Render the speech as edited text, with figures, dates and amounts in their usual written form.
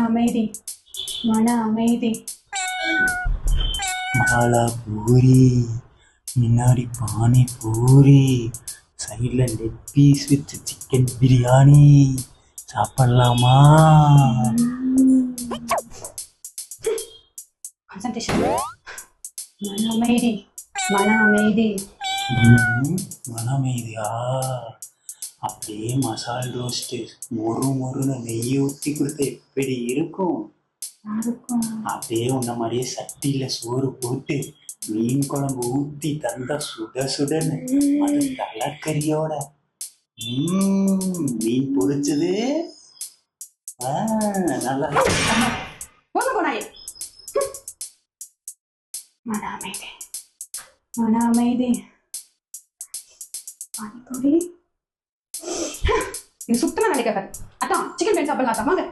அமைதி, மன அமைதி. மசாலா பூரி, முன்னாடி பானி பூரி, சைடில் leg piece with chicken biryani. சாப்பிடலாமா? கான்சன்ட்ரேஷன். மன அமைதி, மன அமைதி. மன அமைதியா? அப்படியே மசால் ரோஸ்ட்டு மொறு மொறுன்னு நெய் ஊற்றி கொடுத்த எப்படி இருக்கும்? அப்படியே உன்ன மாதிரியே சட்டியில சோறு போட்டு மீன் குழம்பு ஊத்தி தந்தா சுட சுடன்னு, அது தலைக்கறியோட மீன் பொரிச்சது. நல்லா மன அமைதி, மன அமைதி. பானிபூரி இது சுத்தமா நினைக்காது. அதான் சிக்கன் பிரியாணி சாப்பிடலாம். வாங்க.